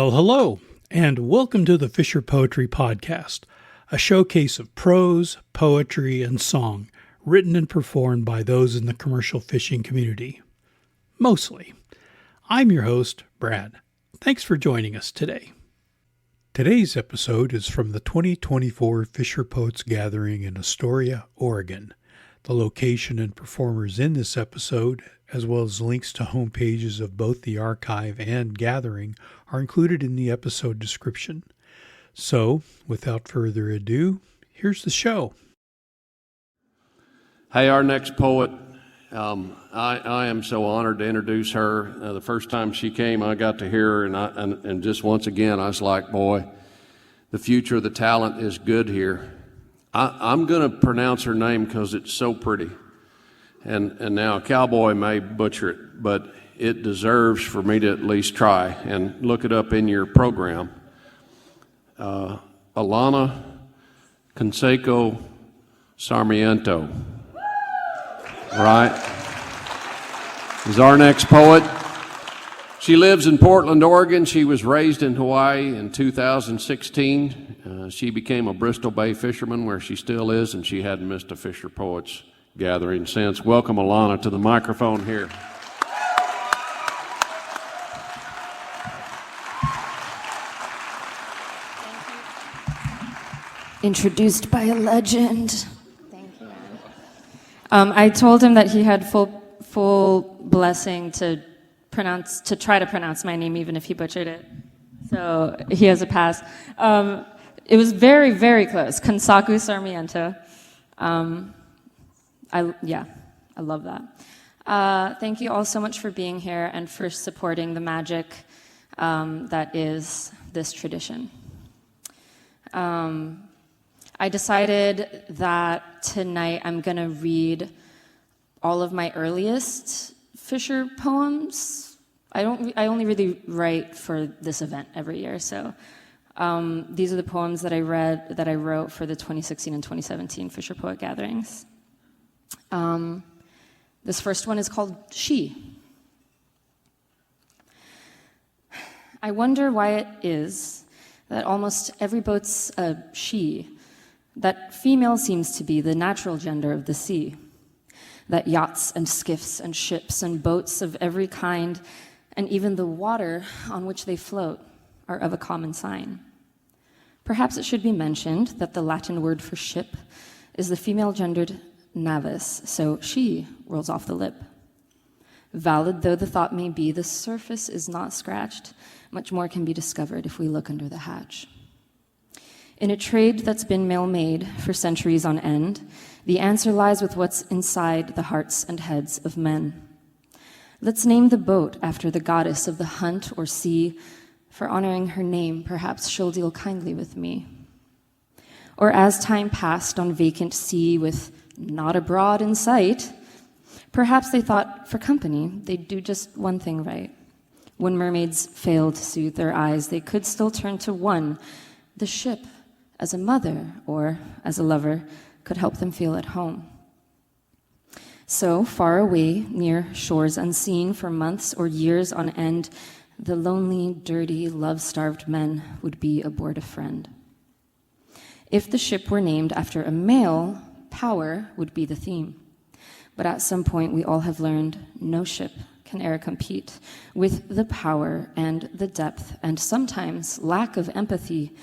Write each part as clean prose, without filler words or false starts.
Well, hello, and welcome to the Fisher Poetry Podcast, a showcase of prose, poetry, and song written and performed by those in the commercial fishing community. Mostly. I'm your host, Brad. Thanks for joining us today. Today's episode is from the 2024 FisherPoets Gathering in Astoria, Oregon. The location and performers in this episode, as well as links to home pages of both the archive and gathering, are included in the episode description. So, without further ado, here's the show. Hey, our next poet, I am so honored to introduce her. The first time she came, I got to hear her, and just once again, I was like, boy, the future of the talent is good here. I'm going to pronounce her name because it's so pretty. And now a cowboy may butcher it, but it deserves for me to at least try and look it up in your program. Alana Kansaku-Sarmiento, right, is our next poet. She lives in Portland, Oregon. She was raised in Hawaii in 2016. She became a Bristol Bay fisherman, where she still is, and she hadn't missed a FisherPoets Gathering since. Welcome, Alana, to the microphone here. Introduced by a legend. Thank you. I told him that he had full blessing to try to pronounce my name, even if he butchered it. So he has a pass. It was very, very close. Kansaku-Sarmiento. I love that. Thank you all so much for being here and for supporting the magic that is this tradition. I decided that tonight I'm going to read all of my earliest Fisher poems. I only really write for this event every year, so these are the poems that I wrote for the 2016 and 2017 Fisher Poet Gatherings. This first one is called She. I wonder why it is that almost every boat's a she, that female seems to be the natural gender of the sea, that yachts and skiffs and ships and boats of every kind, and even the water on which they float, are of a common sign. Perhaps it should be mentioned that the Latin word for ship is the female-gendered navis, so she rolls off the lip. Valid though the thought may be, the surface is not scratched. Much more can be discovered if we look under the hatch. In a trade that's been male-made for centuries on end, the answer lies with what's inside the hearts and heads of men. Let's name the boat after the goddess of the hunt or sea. For honoring her name, perhaps she'll deal kindly with me. Or as time passed on vacant sea with not abroad in sight, perhaps they thought for company they'd do just one thing right. When mermaids failed to soothe their eyes, they could still turn to one. The ship, as a mother or as a lover, could help them feel at home. So, far away, near shores unseen for months or years on end, the lonely, dirty, love-starved men would be aboard a friend. If the ship were named after a male, power would be the theme. But at some point, we all have learned no ship can e'er compete with the power and the depth and sometimes lack of empathy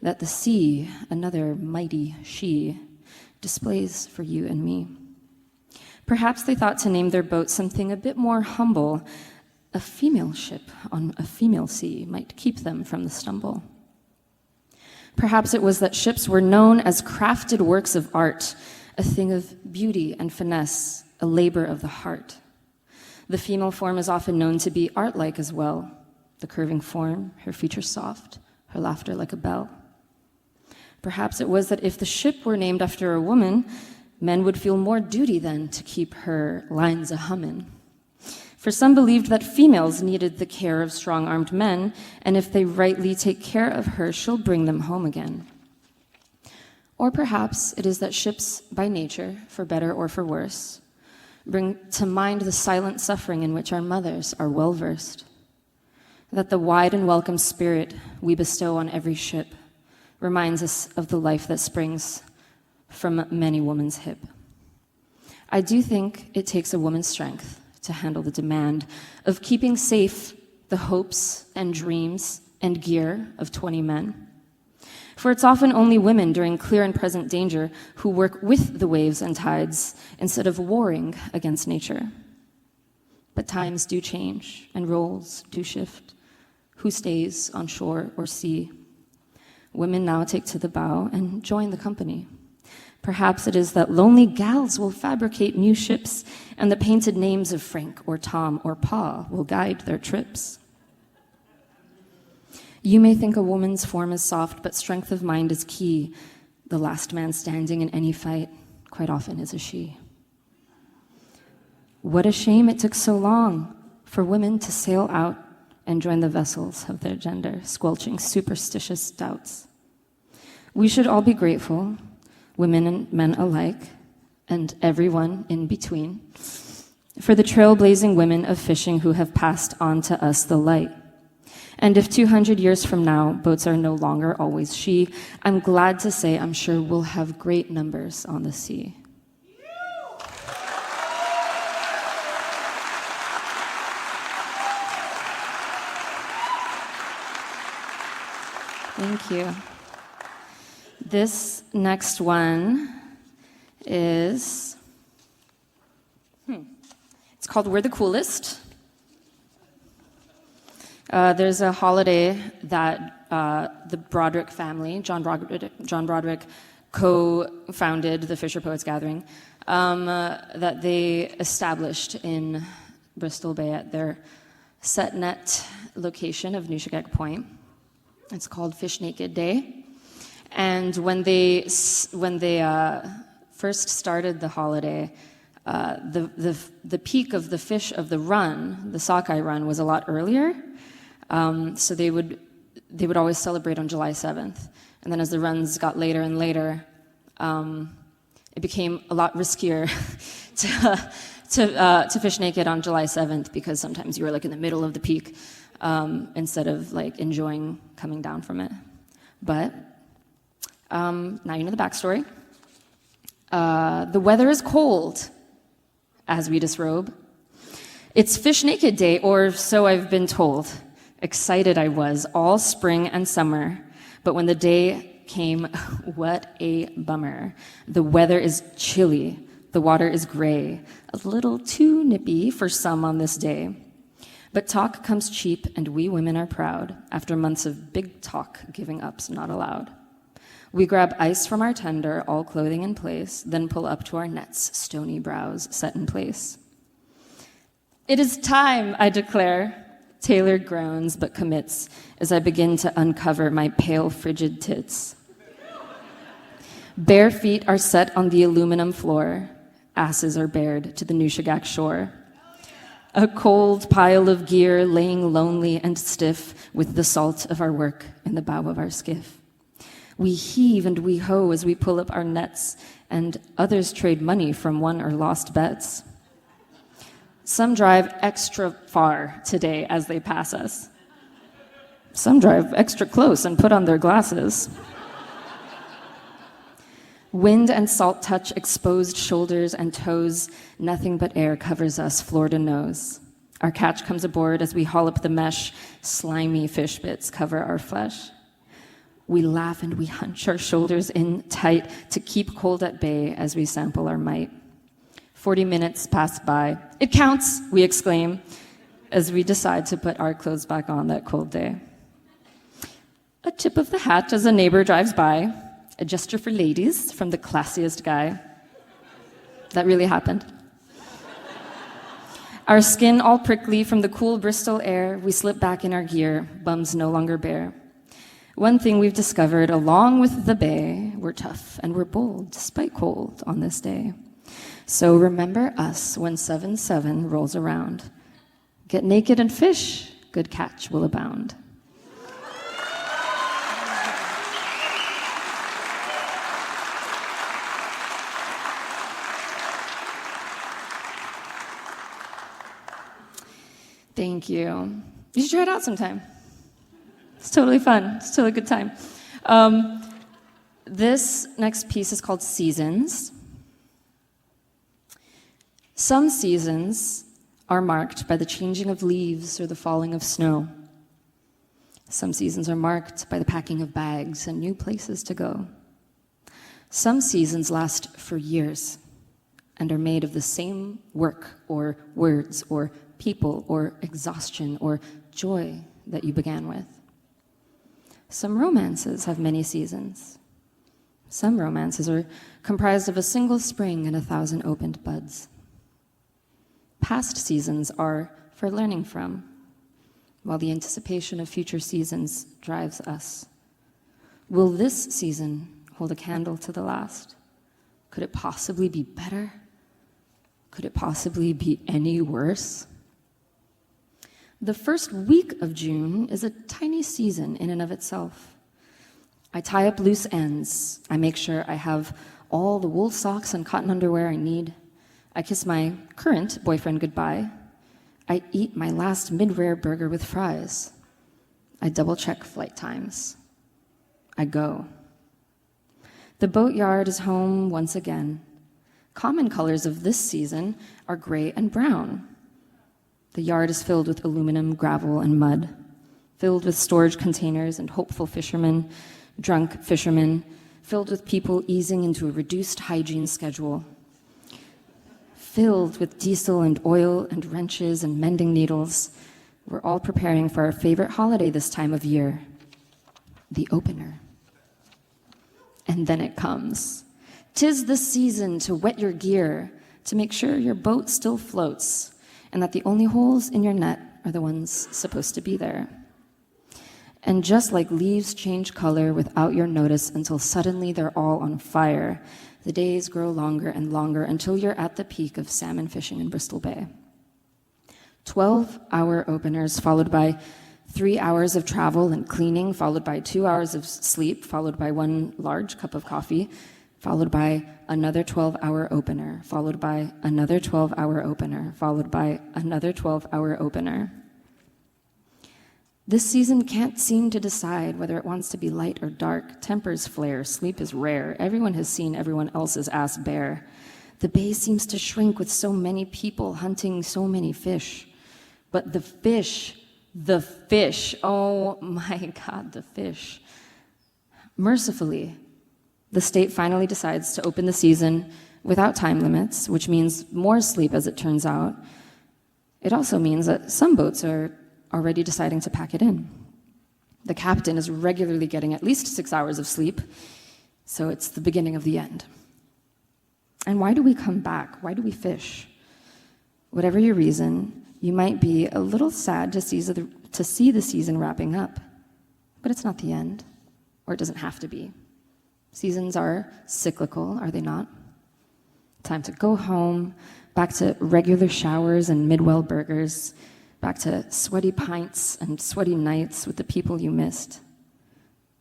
that the sea, another mighty she, displays for you and me. Perhaps they thought to name their boat something a bit more humble. A female ship on a female sea might keep them from the stumble. Perhaps it was that ships were known as crafted works of art, a thing of beauty and finesse, a labor of the heart. The female form is often known to be art-like as well. The curving form, her features soft, her laughter like a bell. Perhaps it was that if the ship were named after a woman, men would feel more duty then to keep her lines a-hummin'. For some believed that females needed the care of strong-armed men, and if they rightly take care of her, she'll bring them home again. Or perhaps it is that ships, by nature, for better or for worse, bring to mind the silent suffering in which our mothers are well versed. that the wide and welcome spirit we bestow on every ship reminds us of the life that springs from many woman's hip. I do think it takes a woman's strength to handle the demand of keeping safe the hopes and dreams and gear of 20 men. For it's often only women during clear and present danger who work with the waves and tides instead of warring against nature. But times do change and roles do shift. Who stays on shore or sea? Women now take to the bow and join the company. Perhaps it is that lonely gals will fabricate new ships, and the painted names of Frank or Tom or Pa will guide their trips. You may think a woman's form is soft, but strength of mind is key. The last man standing in any fight quite often is a she. What a shame it took so long for women to sail out and join the vessels of their gender, squelching superstitious doubts. We should all be grateful, women and men alike, and everyone in between, for the trailblazing women of fishing who have passed on to us the light. And if 200 years from now, boats are no longer always she, I'm glad to say I'm sure we'll have great numbers on the sea. Thank you. This next one is, it's called We're the Coolest. There's a holiday that the Broderick family, John Broderick co-founded the FisherPoets Gathering, that they established in Bristol Bay at their set net location of Nushagak Point. It's called Fish Naked Day. And when they first started the holiday, the peak of the fish of the run, the sockeye run, was a lot earlier. So they would always celebrate on July 7th. And then as the runs got later and later, it became a lot riskier to fish naked on July 7th because sometimes you were like in the middle of the peak instead of like enjoying coming down from it. But now you know the backstory. The weather is cold as we disrobe. It's Fish Naked Day, or so I've been told. Excited I was all spring and summer, but when the day came, what a bummer. The weather is chilly, the water is gray, a little too nippy for some on this day. But talk comes cheap and we women are proud, after months of big talk, giving up's not allowed. We grab ice from our tender, all clothing in place, then pull up to our nets, stony brows set in place. It is time, I declare. Taylor groans but commits as I begin to uncover my pale, frigid tits. Bare feet are set on the aluminum floor. Asses are bared to the Nushagak shore. A cold pile of gear laying lonely and stiff with the salt of our work in the bow of our skiff. We heave and we hoe as we pull up our nets, and others trade money from won or lost bets. Some drive extra far today as they pass us. Some drive extra close and put on their glasses. Wind and salt touch exposed shoulders and toes. Nothing but air covers us floor to nose. Our catch comes aboard as we haul up the mesh. Slimy fish bits cover our flesh. We laugh and we hunch our shoulders in tight to keep cold at bay as we sample our might. 40 minutes pass by. It counts, we exclaim, as we decide to put our clothes back on that cold day. A tip of the hat as a neighbor drives by. A gesture for ladies from the classiest guy. That really happened. Our skin all prickly from the cool Bristol air, we slip back in our gear, bums no longer bare. One thing we've discovered along with the bay, we're tough and we're bold despite cold on this day. So remember us when 7-7 rolls around. Get naked and fish, good catch will abound. Thank you. You should try it out sometime. totally fun. It's totally a good time. This next piece is called Seasons. Some seasons are marked by the changing of leaves or the falling of snow. Some seasons are marked by the packing of bags and new places to go. Some seasons last for years and are made of the same work or words or people or exhaustion or joy that you began with. Some romances have many seasons. Some romances are comprised of a single spring and 1,000 opened buds. Past seasons are for learning from, while the anticipation of future seasons drives us. Will this season hold a candle to the last? Could it possibly be better? Could it possibly be any worse? The first week of June is a tiny season in and of itself. I tie up loose ends. I make sure I have all the wool socks and cotton underwear I need. I kiss my current boyfriend goodbye. I eat my last mid-rare burger with fries. I double-check flight times. I go. The boatyard is home once again. Common colors of this season are gray and brown. The yard is filled with aluminum, gravel, and mud, filled with storage containers and hopeful fishermen, drunk fishermen, filled with people easing into a reduced hygiene schedule, filled with diesel and oil and wrenches and mending needles. We're all preparing for our favorite holiday this time of year, the opener. And then it comes. 'Tis the season to wet your gear, to make sure your boat still floats, and that the only holes in your net are the ones supposed to be there. And just like leaves change color without your notice until suddenly they're all on fire, the days grow longer and longer until you're at the peak of salmon fishing in Bristol Bay. 12-hour openers followed by 3 hours of travel and cleaning, followed by 2 hours of sleep, followed by 1 large cup of coffee, followed by another 12-hour opener, followed by another 12-hour opener, followed by another 12-hour opener. This season can't seem to decide whether it wants to be light or dark. Tempers flare, sleep is rare. Everyone has seen everyone else's ass bare. The bay seems to shrink with so many people hunting so many fish. But the fish, oh my God, the fish. Mercifully, the state finally decides to open the season without time limits, which means more sleep as it turns out. It also means that some boats are already deciding to pack it in. The captain is regularly getting at least 6 hours of sleep, so it's the beginning of the end. And why do we come back? Why do we fish? Whatever your reason, you might be a little sad to see the season wrapping up, but it's not the end, or it doesn't have to be. Seasons are cyclical, are they not? Time to go home, back to regular showers and Midwell burgers, back to sweaty pints and sweaty nights with the people you missed.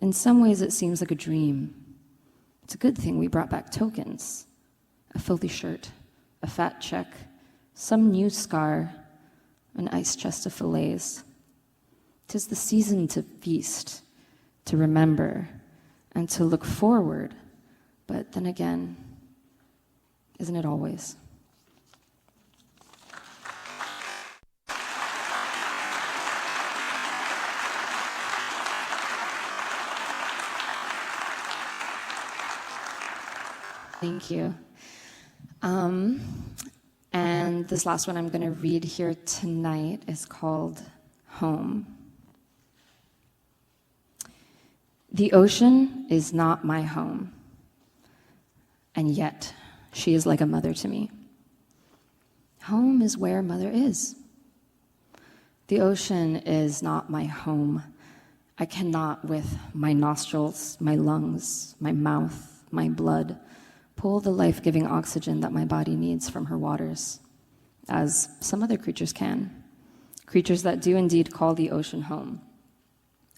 In some ways, it seems like a dream. It's a good thing we brought back tokens. A filthy shirt, a fat check, some new scar, an ice chest of fillets. 'Tis the season to feast, to remember, and to look forward. But then again, isn't it always? Thank you. And this last one I'm going to read here tonight is called Home. The ocean is not my home, and yet she is like a mother to me. Home is where mother is. The ocean is not my home. I cannot, with my nostrils, my lungs, my mouth, my blood, pull the life-giving oxygen that my body needs from her waters, as some other creatures can. Creatures that do indeed call the ocean home.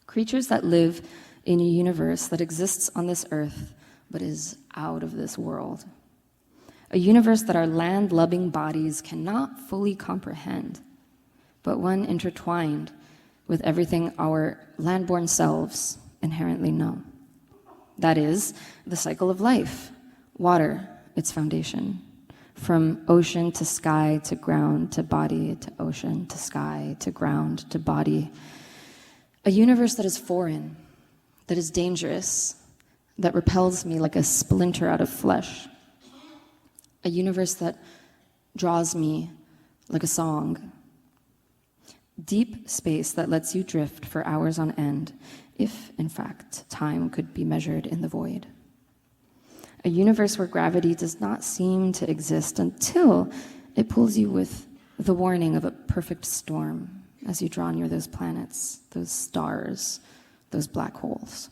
Creatures that live in a universe that exists on this earth but is out of this world. A universe that our land-loving bodies cannot fully comprehend, but one intertwined with everything our land-born selves inherently know. That is, the cycle of life, water, its foundation, from ocean to sky to ground to body to ocean to sky to ground to body. A universe that is foreign, that is dangerous, that repels me like a splinter out of flesh. A universe that draws me like a song. Deep space that lets you drift for hours on end, if, in fact, time could be measured in the void. A universe where gravity does not seem to exist until it pulls you with the warning of a perfect storm as you draw near those planets, those stars, those black holes.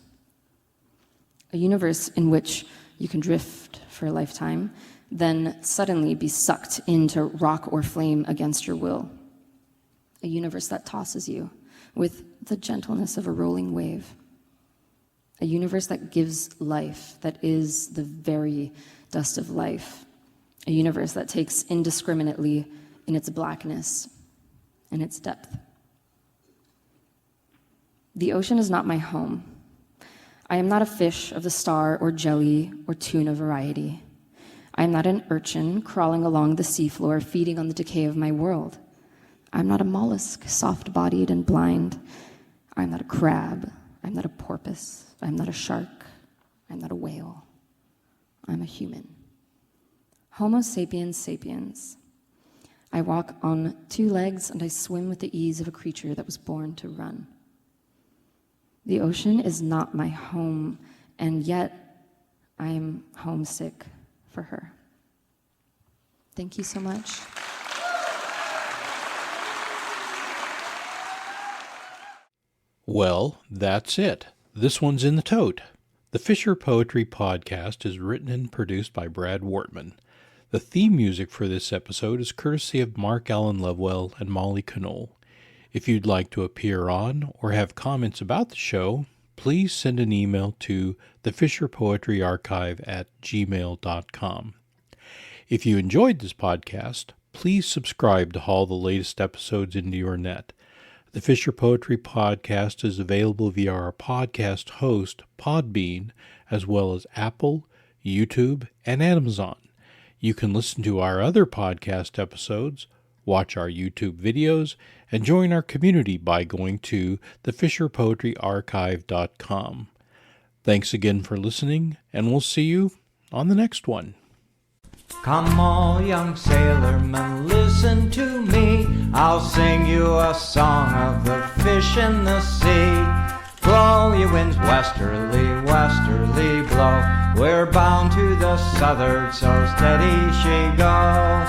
A universe in which you can drift for a lifetime, then suddenly be sucked into rock or flame against your will. A universe that tosses you with the gentleness of a rolling wave. A universe that gives life, that is the very dust of life. A universe that takes indiscriminately in its blackness and its depth. The ocean is not my home. I am not a fish of the star or jelly or tuna variety. I am not an urchin crawling along the seafloor feeding on the decay of my world. I'm not a mollusk, soft-bodied and blind. I'm not a crab. I'm not a porpoise. I'm not a shark. I'm not a whale. I'm a human. Homo sapiens sapiens. I walk on 2 legs and I swim with the ease of a creature that was born to run. The ocean is not my home, and yet I am homesick for her. Thank you so much. Well, that's it. This one's in the tote. The Fisher Poetry Podcast is written and produced by Brad Wortman. The theme music for this episode is courtesy of Mark Allen Lovewell and Molly Knoll. If you'd like to appear on or have comments about the show, please send an email to the FisherPoetry Archive at gmail.com. If you enjoyed this podcast, please subscribe to haul the latest episodes into your net. The Fisher Poetry Podcast is available via our podcast host, Podbean, as well as Apple, YouTube, and Amazon. You can listen to our other podcast episodes, watch our YouTube videos, and join our community by going to thefisherpoetryarchive.com. Thanks again for listening, and we'll see you on the next one. Come all young sailormen, listen to me. I'll sing you a song of the fish in the sea. Blow ye winds westerly, westerly blow. We're bound to the southward, so steady she goes.